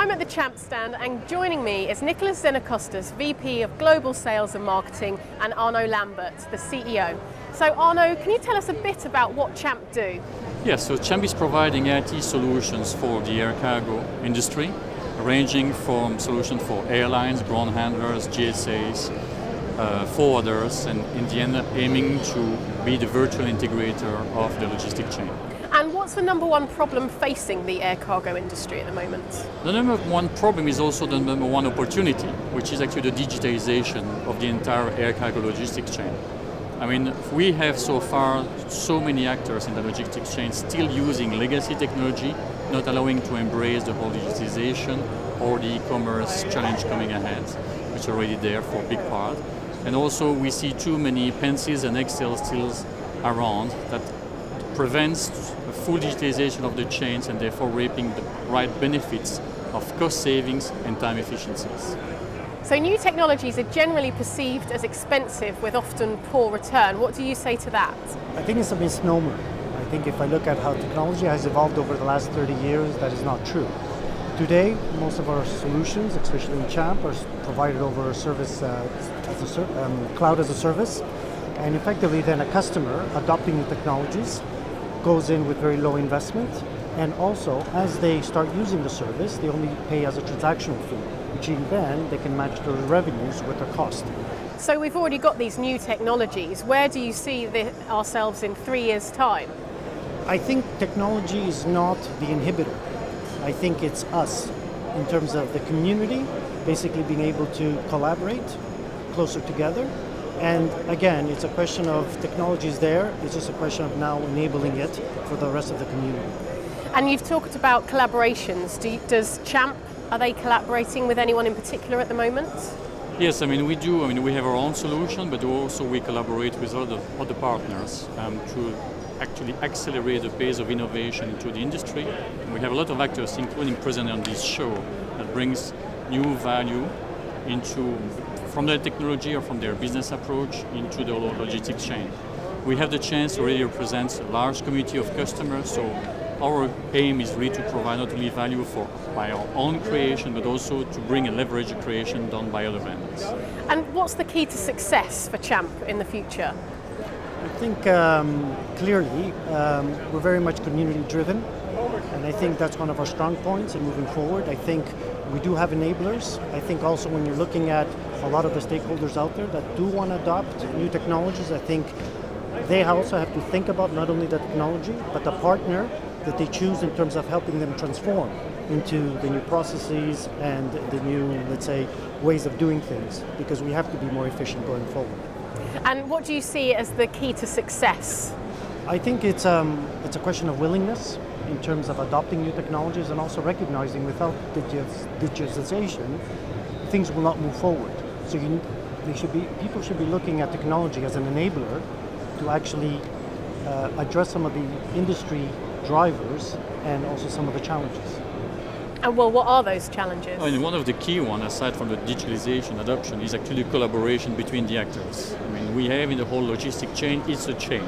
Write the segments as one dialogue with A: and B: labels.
A: I'm at the CHAMP stand and joining me is Nicholas Xenocostas, VP of Global Sales and Marketing, and Arnaud Lambert, the CEO. So Arnaud, can you tell us a bit about what CHAMP do?
B: Yes, so CHAMP is providing IT solutions for the air cargo industry, ranging from solutions for airlines, ground handlers, GSAs, forwarders, and in the end aiming to be the virtual integrator of the logistic chain.
A: And what's the number one problem facing the air cargo industry at the moment?
B: The number one problem is also the number one opportunity, which is actually the digitization of the entire air cargo logistics chain. I mean, we have so far so many actors in the logistics chain still using legacy technology, not allowing to embrace the whole digitization or the e-commerce challenge coming ahead, which are already there for a big part. And also we see too many pencils and Excel stills around that prevents a full digitization of the chains and therefore reaping the right benefits of cost savings and time efficiencies.
A: So new technologies are generally perceived as expensive with often poor return. What do you say to that?
C: I think it's a misnomer. I think if I look at how technology has evolved over the last 30 years, that is not true. Today, most of our solutions, especially in CHAMP, are provided over a service, cloud as a service. And effectively then a customer adopting the technologies goes in with very low investment. And also, as they start using the service, they only pay as a transactional fee, which then they can match their revenues with their cost.
A: So we've already got these new technologies. Where do you see ourselves in 3 years' time?
C: I think technology is not the inhibitor. I think it's us, in terms of the community, basically being able to collaborate closer together. And again, it's a question of technology is there, it's just a question of now enabling it for the rest of the community.
A: And you've talked about collaborations. Does CHAMP, are they collaborating with anyone in particular at the moment?
B: Yes, I mean we do. I mean we have our own solution, but also we collaborate with other partners to actually accelerate the pace of innovation into the industry. We have a lot of actors, including present on this show, that brings new value from their technology or from their business approach into the logistics chain. We have the chance to really represent a large community of customers, so our aim is really to provide not only value by our own creation, but also to bring and leverage the creation done by other vendors.
A: And what's the key to success for CHAMP in the future?
C: I think clearly we're very much community driven, and I think that's one of our strong points. And moving forward, I think we do have enablers. I think also when you're looking at a lot of the stakeholders out there that do want to adopt new technologies, I think they also have to think about not only the technology, but the partner that they choose in terms of helping them transform into the new processes and the new, let's say, ways of doing things, because we have to be more efficient going forward.
A: And what do you see as the key to success?
C: I think it's a question of willingness in terms of adopting new technologies and also recognizing without digitization, things will not move forward. So people should be looking at technology as an enabler to actually address some of the industry drivers and also some of the challenges.
A: And well, what are those challenges?
B: I mean, one of the key ones, aside from the digitalization adoption, is actually collaboration between the actors. I mean, we have in the whole logistic chain, it's a chain,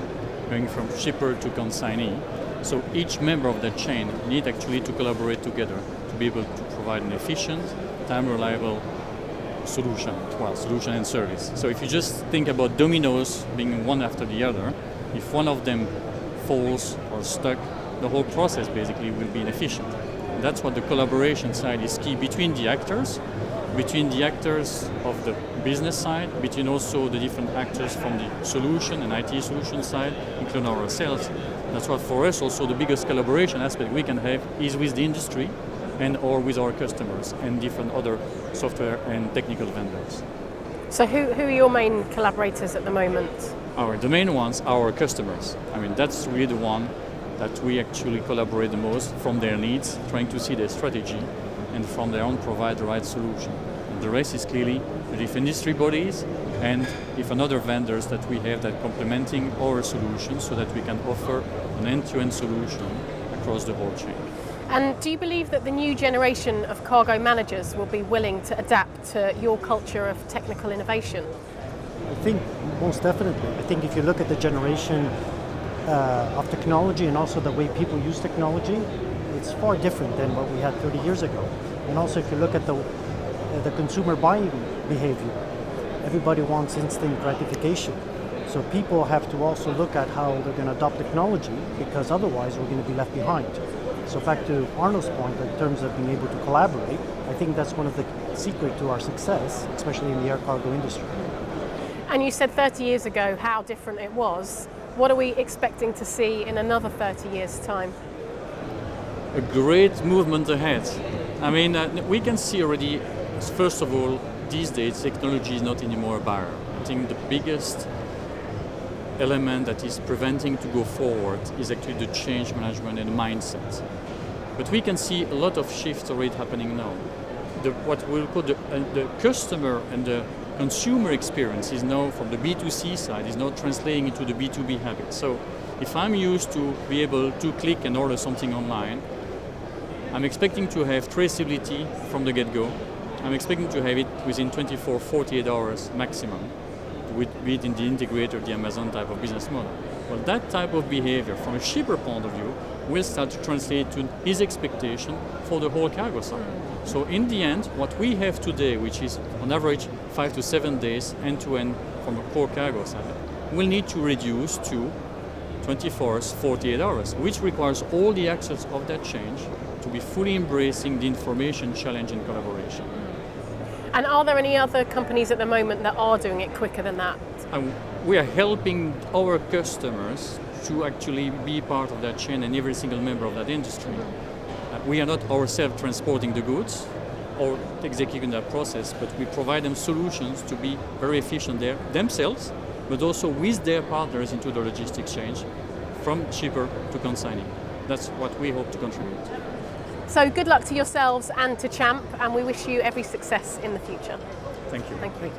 B: going from shipper to consignee. So each member of that chain need actually to collaborate together to be able to provide an efficient, time-reliable solution and service. So if you just think about dominoes being one after the other, if one of them falls or stuck, the whole process basically will be inefficient. And that's what the collaboration side is key between the actors of the business side, between also the different actors from the solution and IT solution side, including ourselves. That's what for us also the biggest collaboration aspect we can have is with the industry and or with our customers and different other software and technical vendors.
A: So who are your main collaborators at the moment?
B: The main ones are our customers. I mean, that's really the one that we actually collaborate the most from their needs, trying to see their strategy, and from their own provide the right solution. And the rest is clearly with industry bodies and if another vendors that we have that complementing our solutions so that we can offer an end-to-end solution across the whole chain.
A: And do you believe that the new generation of cargo managers will be willing to adapt to your culture of technical innovation?
C: I think most definitely. I think if you look at the generation of technology and also the way people use technology, it's far different than what we had 30 years ago. And also, if you look at the consumer buying behavior, everybody wants instant gratification. So people have to also look at how they're going to adopt technology, because otherwise we're going to be left behind. So back to Arnaud's point, in terms of being able to collaborate, I think that's one of the secrets to our success, especially in the air cargo industry.
A: And you said 30 years ago how different it was. What are we expecting to see in another 30 years' time?
B: A great movement ahead. I mean, we can see already, first of all, these days technology is not anymore a barrier. I think the biggest element that is preventing to go forward is actually the change management and mindset. But we can see a lot of shifts already happening now. What we'll call the customer and the consumer experience is now, from the B2C side, is now translating into the B2B habit. So if I'm used to be able to click and order something online, I'm expecting to have traceability from the get-go. I'm expecting to have it within 24, 48 hours maximum, be it in the integrator, the Amazon type of business model. Well, that type of behavior, from a shipper point of view, will start to translate to his expectation for the whole cargo side. So in the end, what we have today, which is on average 5 to 7 days end-to-end from a core cargo side, will need to reduce to 24 hours, 48 hours, which requires all the actors of that change to be fully embracing the information challenge and collaboration.
A: And are there any other companies at the moment that are doing it quicker than that?
B: We are helping our customers to actually be part of that chain and every single member of that industry. We are not ourselves transporting the goods or executing that process, but we provide them solutions to be very efficient there themselves, but also with their partners into the logistics change, from shipper to consignee. That's what we hope to contribute.
A: So good luck to yourselves and to CHAMP, and we wish you every success in the future.
B: Thank you.
A: Thank you.